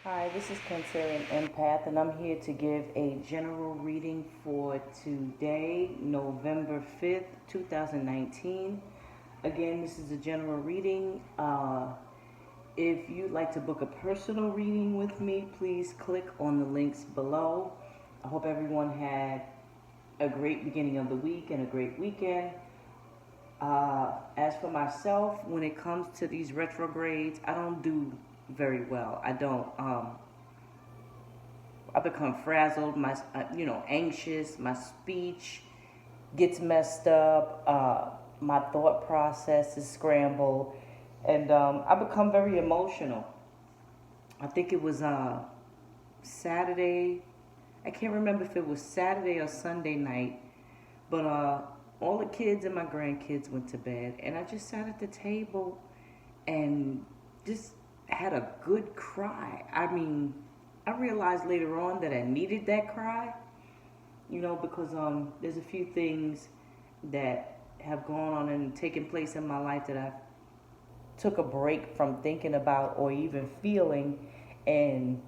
Hi, this is Cancerian Empath, and I'm here to give a general reading for today, November 5th, 2019. Again, this is a general reading. If you'd like to book a personal reading with me, please click on the links below. I hope everyone had a great beginning of the week and a great weekend. As for myself, when it comes to these retrogrades, I don't do very well. I don't. I become frazzled. Anxious. My speech gets messed up. My thought process is scrambled, and I become very emotional. I think it was Saturday. I can't remember if it was Saturday or Sunday night, but all the kids and my grandkids went to bed, and I just sat at the table and just had a good cry. I mean, I realized later on that I needed that cry, because there's a few things that have gone on and taken place in my life that I took a break from thinking about or even feeling, and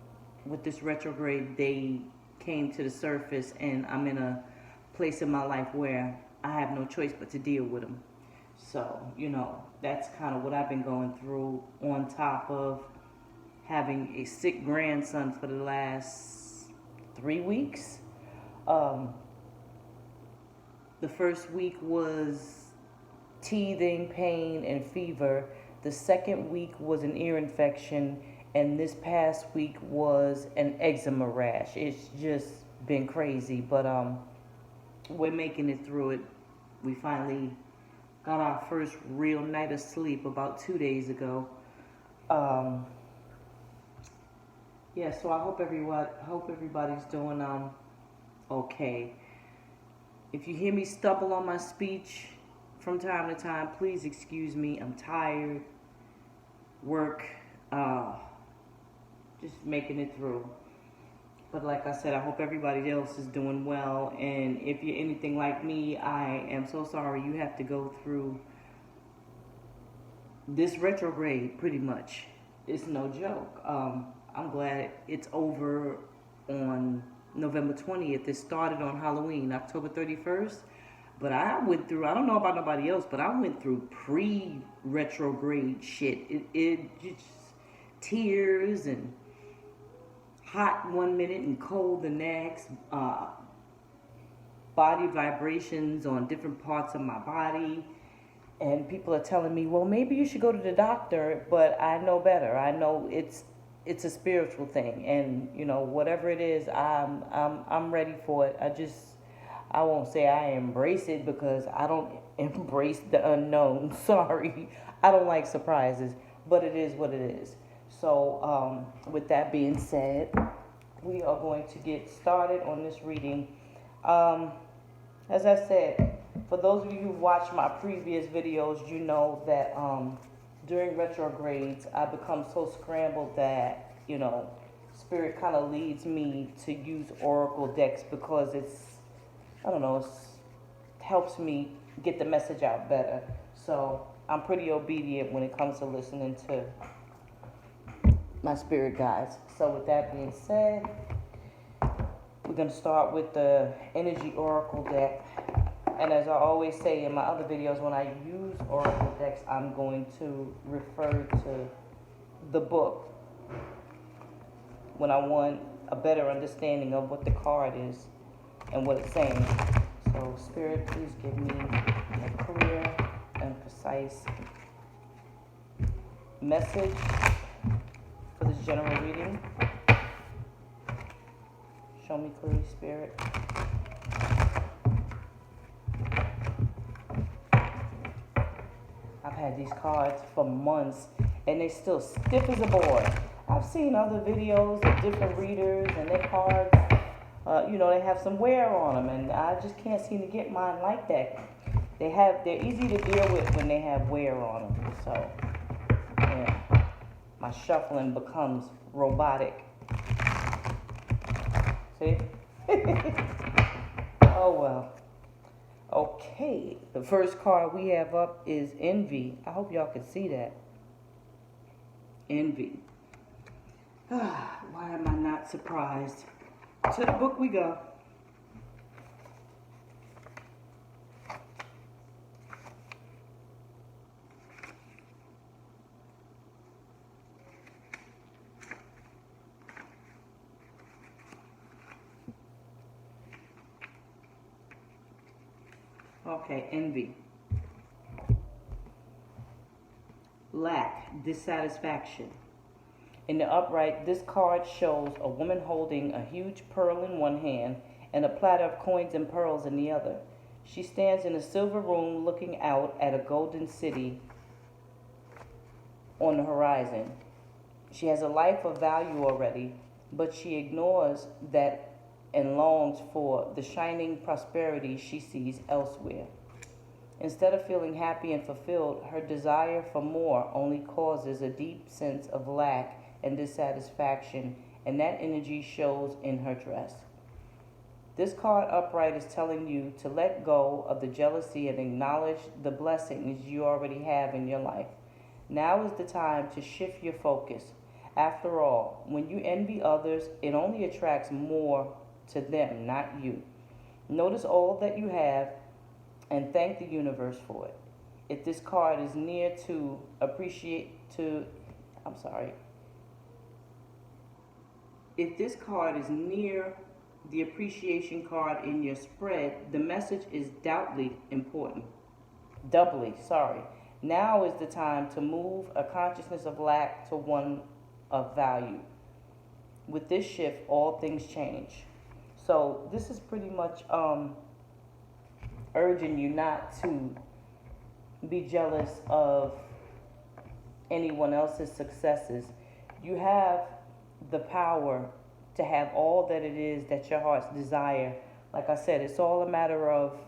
with this retrograde, they came to the surface, and I'm in a place in my life where I have no choice but to deal with them. So, that's kind of what I've been going through, on top of having a sick grandson for the last 3 weeks. The first week was teething, pain, and fever. The second week was an ear infection, and this past week was an eczema rash. It's just been crazy, but we're making it through it. We finally got our first real night of sleep about 2 days ago. So I hope everybody's doing okay. If you hear me stumble on my speech from time to time, please excuse me. I'm tired. Work, just making it through. But like I said, I hope everybody else is doing well. And if you're anything like me, I am so sorry you have to go through this retrograde, pretty much. It's no joke. I'm glad it's over on November 20th. It started on Halloween, October 31st. But I went through, I don't know about nobody else, but I went through pre-retrograde shit. It just tears and hot one minute and cold the next. Body vibrations on different parts of my body. And people are telling me, well, maybe you should go to the doctor, but I know better. I know it's a spiritual thing, and whatever it is, I'm ready for it. I won't say I embrace it, because I don't embrace the unknown. Sorry, I don't like surprises, but it is what it is. So with that being said, we are going to get started on this reading. As I said, for those of you who watched my previous videos, you know that during retrogrades, I become so scrambled that, Spirit kind of leads me to use oracle decks, because it helps me get the message out better. So I'm pretty obedient when it comes to listening to my spirit guides. So with that being said, we're going to start with the energy oracle deck. And as I always say in my other videos, when I use oracle decks, I'm going to refer to the book when I want a better understanding of what the card is and what it's saying. So Spirit, please give me a clear and precise message for this general reading. Show me clearly, Spirit. I've had these cards for months, and they're still stiff as a board. I've seen other videos of different readers, and their cards, they have some wear on them, and I just can't seem to get mine like that. They're easy to deal with when they have wear on them. So, yeah, my shuffling becomes robotic. See? Oh well. Okay, the first card we have up is Envy. I hope y'all can see that. Envy. Why am I not surprised? To the book we go. Okay, envy. Lack, dissatisfaction. In the upright, this card shows a woman holding a huge pearl in one hand and a platter of coins and pearls in the other. She stands in a silver room looking out at a golden city on the horizon. She has a life of value already, but she ignores that and longs for the shining prosperity she sees elsewhere. Instead of feeling happy and fulfilled, her desire for more only causes a deep sense of lack and dissatisfaction, and that energy shows in her dress. This card upright is telling you to let go of the jealousy and acknowledge the blessings you already have in your life. Now is the time to shift your focus. After all, when you envy others, it only attracts more to them, not you. Notice all that you have and thank the universe for it. If this card is near to appreciate to I'm sorry. If this card is near the appreciation card in your spread, the message is doubly important. Doubly, sorry. Now is the time to move a consciousness of lack to one of value. With this shift, all things change. So this is pretty much urging you not to be jealous of anyone else's successes. You have the power to have all that it is that your heart's desire. Like I said, it's all a matter of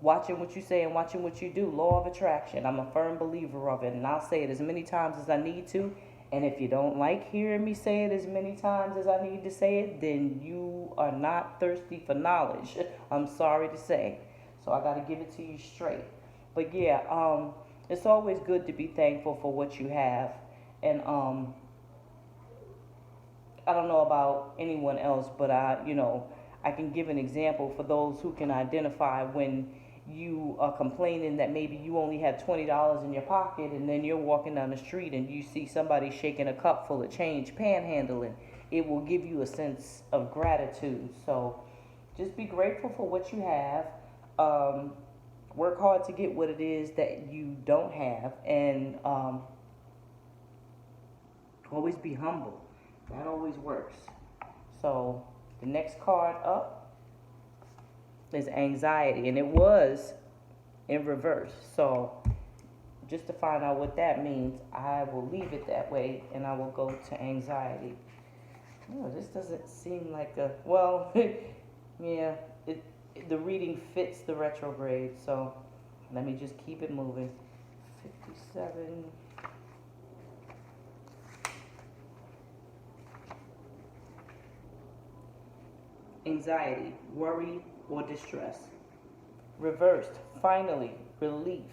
watching what you say and watching what you do. Law of attraction. I'm a firm believer of it, and I'll say it as many times as I need to. And if you don't like hearing me say it as many times as I need to say it, then you are not thirsty for knowledge. I'm sorry to say. So I got to give it to you straight. But yeah, it's always good to be thankful for what you have. And I don't know about anyone else, but I can give an example for those who can identify when you are complaining that maybe you only have $20 in your pocket, and then you're walking down the street and you see somebody shaking a cup full of change, panhandling. It will give you a sense of gratitude. So just be grateful for what you have. Work hard to get what it is that you don't have, and always be humble. That always works. So the next card up is anxiety, and it was in reverse. So just to find out what that means, I will leave it that way and I will go to anxiety. Oh, this doesn't seem like yeah, the reading fits the retrograde, so let me just keep it moving. 57. Anxiety, worry, or distress. Reversed, finally, relief.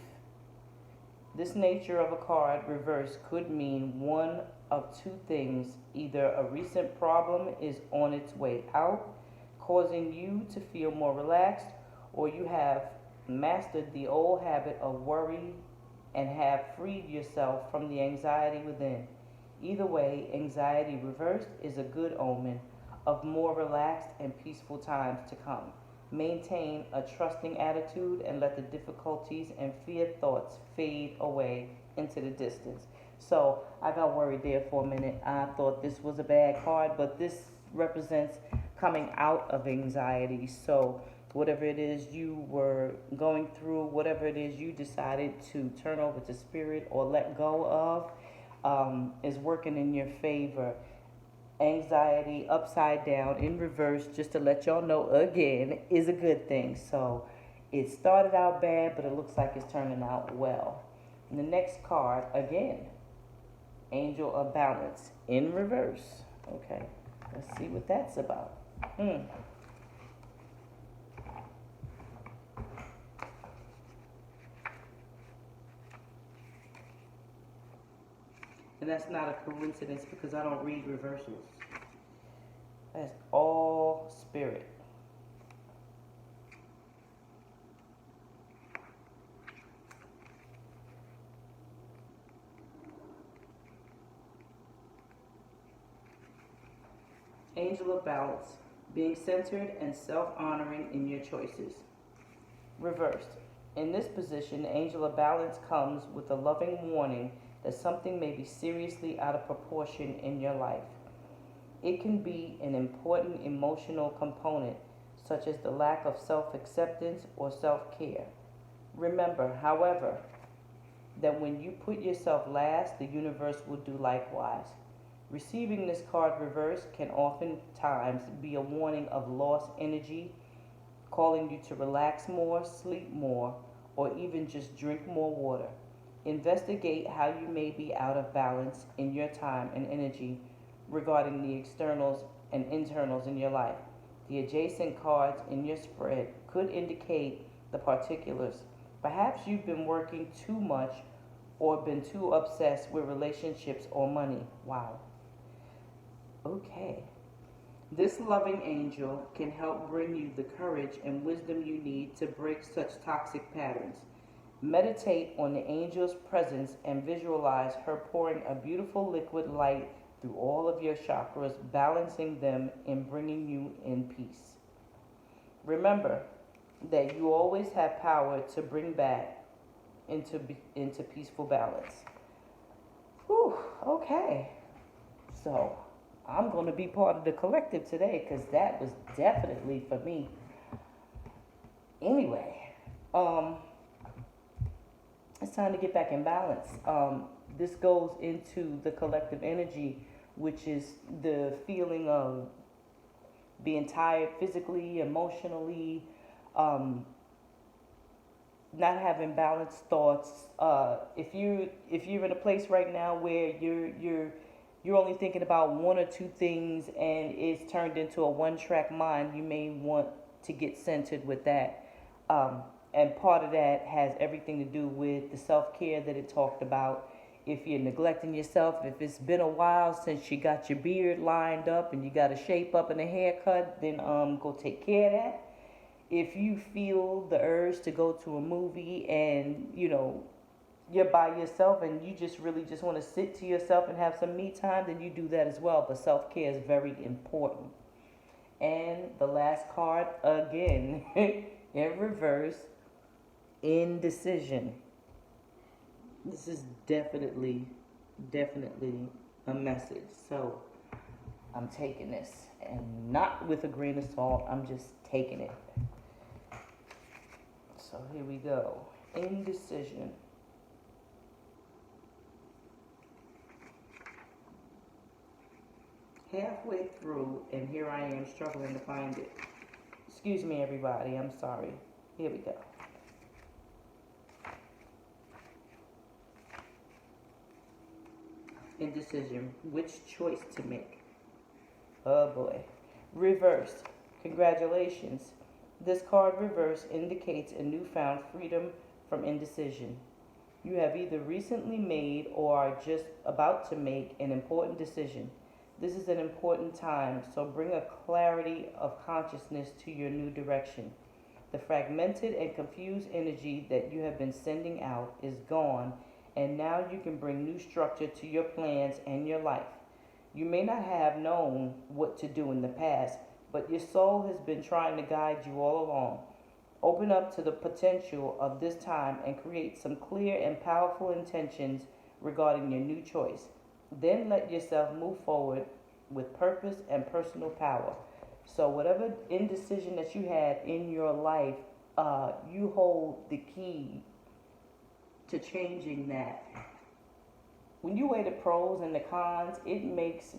This nature of a card reversed could mean one of two things. Either a recent problem is on its way out, causing you to feel more relaxed, or you have mastered the old habit of worry and have freed yourself from the anxiety within. Either way, anxiety reversed is a good omen of more relaxed and peaceful times to come. Maintain a trusting attitude and let the difficulties and fear thoughts fade away into the distance. So I got worried there for a minute. I thought this was a bad card, but this represents coming out of anxiety. So whatever it is you were going through, whatever it is you decided to turn over to spirit or let go of, is working in your favor. Anxiety upside down in reverse, just to let y'all know again, is a good thing. So it started out bad, but it looks like it's turning out well. And the next card, again, Angel of Balance in reverse. Okay, let's see what that's about. And that's not a coincidence because I don't read reversals. That's all spirit. Angel of Balance, being centered and self-honoring in your choices. Reversed. In this position, the angel of balance comes with a loving warning that something may be seriously out of proportion in your life. It can be an important emotional component, such as the lack of self-acceptance or self-care. Remember, however, that when you put yourself last, the universe will do likewise. Receiving this card reversed can oftentimes be a warning of lost energy, calling you to relax more, sleep more, or even just drink more water. Investigate how you may be out of balance in your time and energy regarding the externals and internals in your life. The adjacent cards in your spread could indicate the particulars. Perhaps you've been working too much or been too obsessed with relationships or money. Wow. Okay. This loving angel can help bring you the courage and wisdom you need to break such toxic patterns. Meditate on the angel's presence and visualize her pouring a beautiful liquid light through all of your chakras, balancing them and bringing you in peace. Remember that you always have power to bring back into peaceful balance. Whew, okay. So I'm going to be part of the collective today because that was definitely for me. Anyway, it's time to get back in balance. This goes into the collective energy, which is the feeling of being tired physically, emotionally, not having balanced thoughts. If you're in a place right now where you're only thinking about one or two things and it's turned into a one-track mind, you may want to get centered with that. And part of that has everything to do with the self-care that it talked about. If you're neglecting yourself, if it's been a while since you got your beard lined up and you got a shape up and a haircut, then go take care of that. If you feel the urge to go to a movie and you're by yourself and you just really just want to sit to yourself and have some me time, then you do that as well. But self-care is very important. And the last card again in reverse, indecision. This is definitely a message. So I'm taking this, and not with a grain of salt, I'm just taking it. So here we go. Indecision. Halfway through, and here I am struggling to find it. Excuse me, everybody. I'm sorry. Here we go. Indecision. Which choice to make? Oh boy. Reversed. Congratulations. This card reverse indicates a newfound freedom from indecision. You have either recently made or are just about to make an important decision. This is an important time, so bring a clarity of consciousness to your new direction. The fragmented and confused energy that you have been sending out is gone, and now you can bring new structure to your plans and your life. You may not have known what to do in the past, but your soul has been trying to guide you all along. Open up to the potential of this time and create some clear and powerful intentions regarding your new choice. Then let yourself move forward with purpose and personal power. So whatever indecision that you had in your life, you hold the key to changing that. When you weigh the pros and the cons, it makes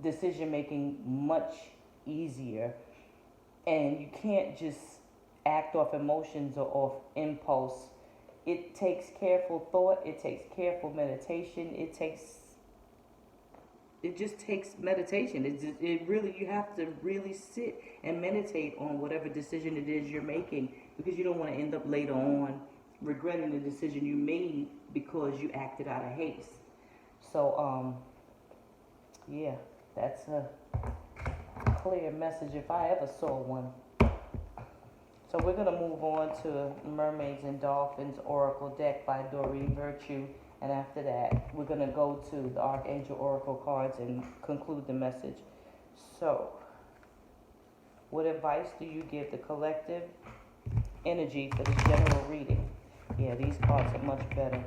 decision making much easier. And you can't just act off emotions or off impulse. It takes careful thought. It takes careful meditation. It just takes meditation. You have to really sit and meditate on whatever decision it is you're making, because you don't want to end up later on regretting the decision you made because you acted out of haste. So, yeah, that's a clear message if I ever saw one. So we're going to move on to Mermaids and Dolphins Oracle deck by Doreen Virtue. And after that, we're going to go to the Archangel Oracle cards and conclude the message. So, what advice do you give the collective energy for this general reading? Yeah, these cards are much better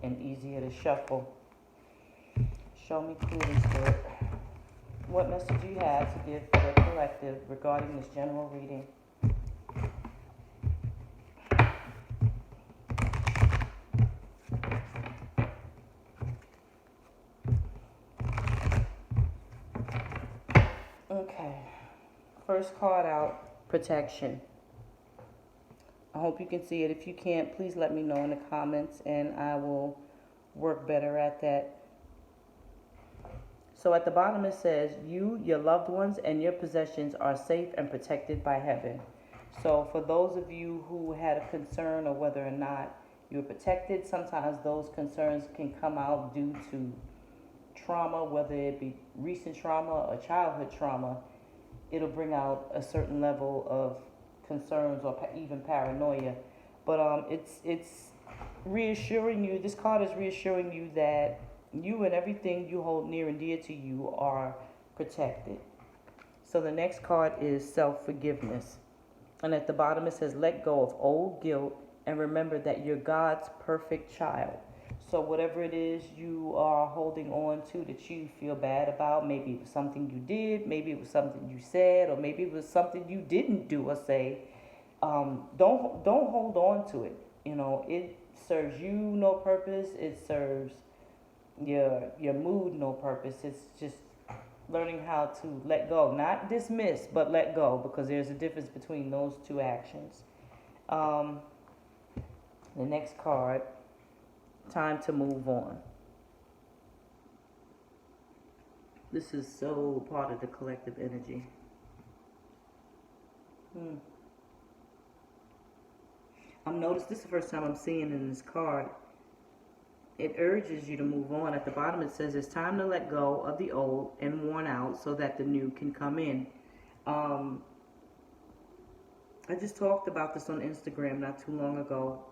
and easier to shuffle. Show me clearly, Spirit, what message you have to give for the collective regarding this general reading. Okay, first card out, protection. I hope you can see it. If you can't, please let me know in the comments and I will work better at that. So at the bottom it says, you, your loved ones, and your possessions are safe and protected by heaven. So for those of you who had a concern or whether or not you're protected, sometimes those concerns can come out due to trauma, whether it be recent trauma or childhood trauma. It'll bring out a certain level of concerns or even paranoia. But it's reassuring you, this card is reassuring you that you and everything you hold near and dear to you are protected. So the next card is self-forgiveness. And at the bottom it says, let go of old guilt and remember that you're God's perfect child. So whatever it is you are holding on to that you feel bad about, maybe it was something you did, maybe it was something you said, or maybe it was something you didn't do or say, don't hold on to it. You know, it serves you no purpose. It serves your mood no purpose. It's just learning how to let go, not dismiss, but let go, because there's a difference between those two actions. The next card, time to move on. This is so part of the collective energy. I'm noticed this is the first time I'm seeing in this card. It urges you to move on. At the bottom it says it's time to let go of the old and worn out so that the new can come in. I just talked about this on Instagram not too long ago.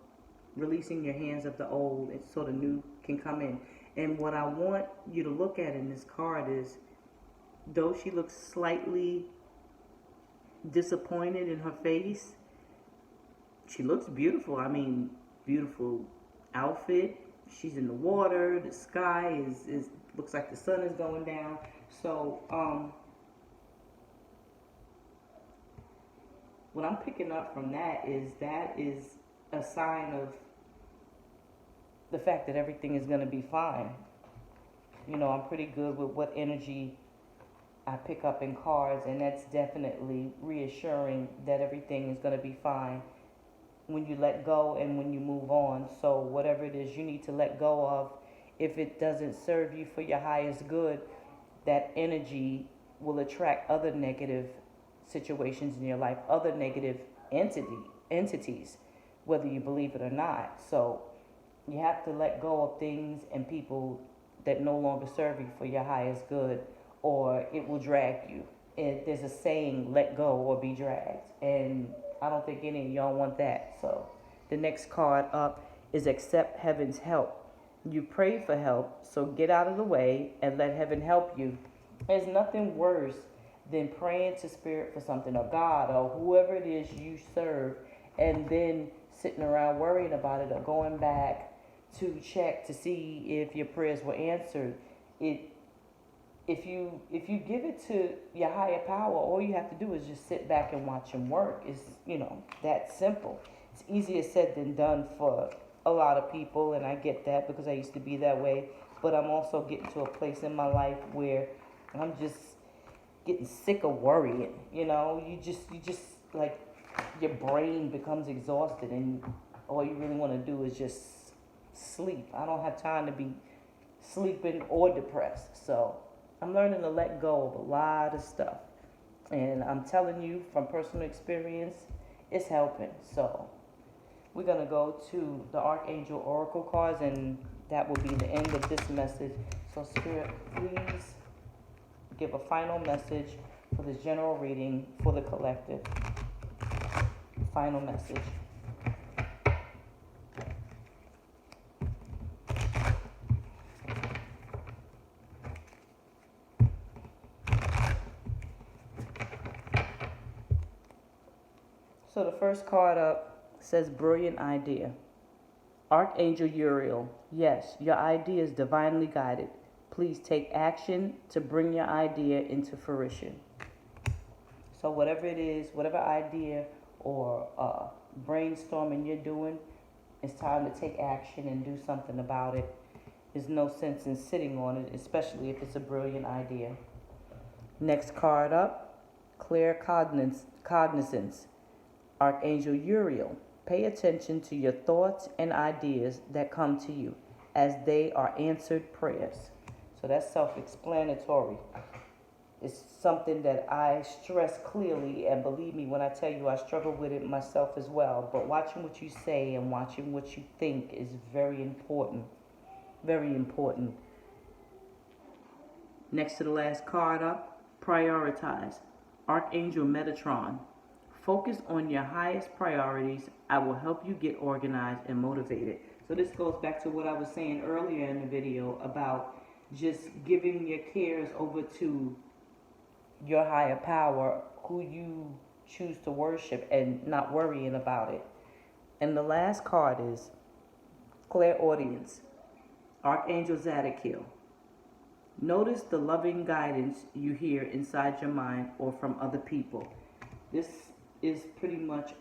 Releasing your hands of the old so the new can come in. And what I want you to look at in this card is, though she looks slightly disappointed in her face, she looks beautiful. I mean, beautiful outfit. She's in the water. The sky is looks like the sun is going down. So what I'm picking up from that is a sign of the fact that everything is going to be fine. You know, I'm pretty good with what energy I pick up in cards, and that's definitely reassuring that everything is going to be fine when you let go and when you move on. So whatever it is you need to let go of, if it doesn't serve you for your highest good, that energy will attract other negative situations in your life, other negative entities, whether you believe it or not. So you have to let go of things and people that no longer serve you for your highest good, or it will drag you. And there's a saying, let go or be dragged. And I don't think any of y'all want that. So the next card up is accept heaven's help. You pray for help, so get out of the way and let heaven help you. There's nothing worse than praying to Spirit for something, or God, or whoever it is you serve, and then sitting around worrying about it or going back to check to see if your prayers were answered. If you give it to your higher power, all you have to do is just sit back and watch him work. It's, that simple. It's easier said than done for a lot of people, and I get that because I used to be that way. But I'm also getting to a place in my life where I'm just getting sick of worrying. You just like, your brain becomes exhausted and all you really want to do is just sleep. I don't have time to be sleeping or depressed. So I'm learning to let go of a lot of stuff. And I'm telling you from personal experience, it's helping. So we're going to go to the Archangel Oracle cards, and that will be the end of this message. So Spirit, please give a final message for this general reading for the collective. Final message. So the first card up says brilliant idea. Archangel Uriel, yes, your idea is divinely guided. Please take action to bring your idea into fruition. So whatever it is, whatever idea or brainstorming you're doing, it's time to take action and do something about it. There's no sense in sitting on it, especially if it's a brilliant idea. Next card up, clear cognizance. Archangel Uriel, pay attention to your thoughts and ideas that come to you, as they are answered prayers. So that's self-explanatory. It's something that I stress clearly, and believe me when I tell you I struggle with it myself as well. But watching what you say and watching what you think is very important. Very important. Next to the last card up, prioritize. Archangel Metatron, focus on your highest priorities. I will help you get organized and motivated. So this goes back to what I was saying earlier in the video about just giving your cares over to your higher power, who you choose to worship, and not worrying about it. And the last card is clairaudience. Archangel Zadkiel, notice the loving guidance you hear inside your mind or from other people. This is pretty much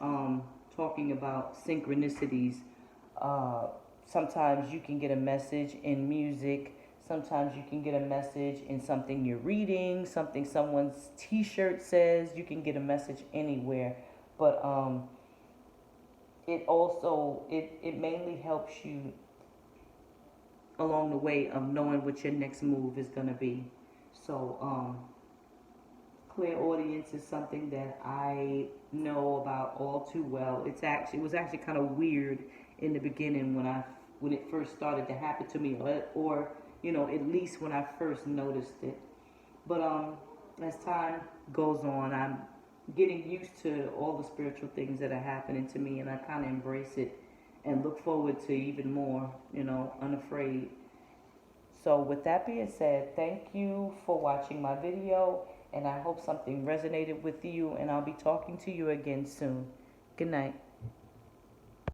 talking about synchronicities. Sometimes you can get a message in music. Sometimes you can get a message in something you're reading, something someone's t-shirt says. You can get a message anywhere. But it mainly helps you along the way of knowing what your next move is going to be. So clairaudience is something that I know about all too well. It was actually kind of weird in the beginning when it first started to happen to me, or at least when I first noticed it. But as time goes on, I'm getting used to all the spiritual things that are happening to me, and I kind of embrace it and look forward to even more, unafraid. So with that being said, thank you for watching my video, and I hope something resonated with you, and I'll be talking to you again soon. Good night.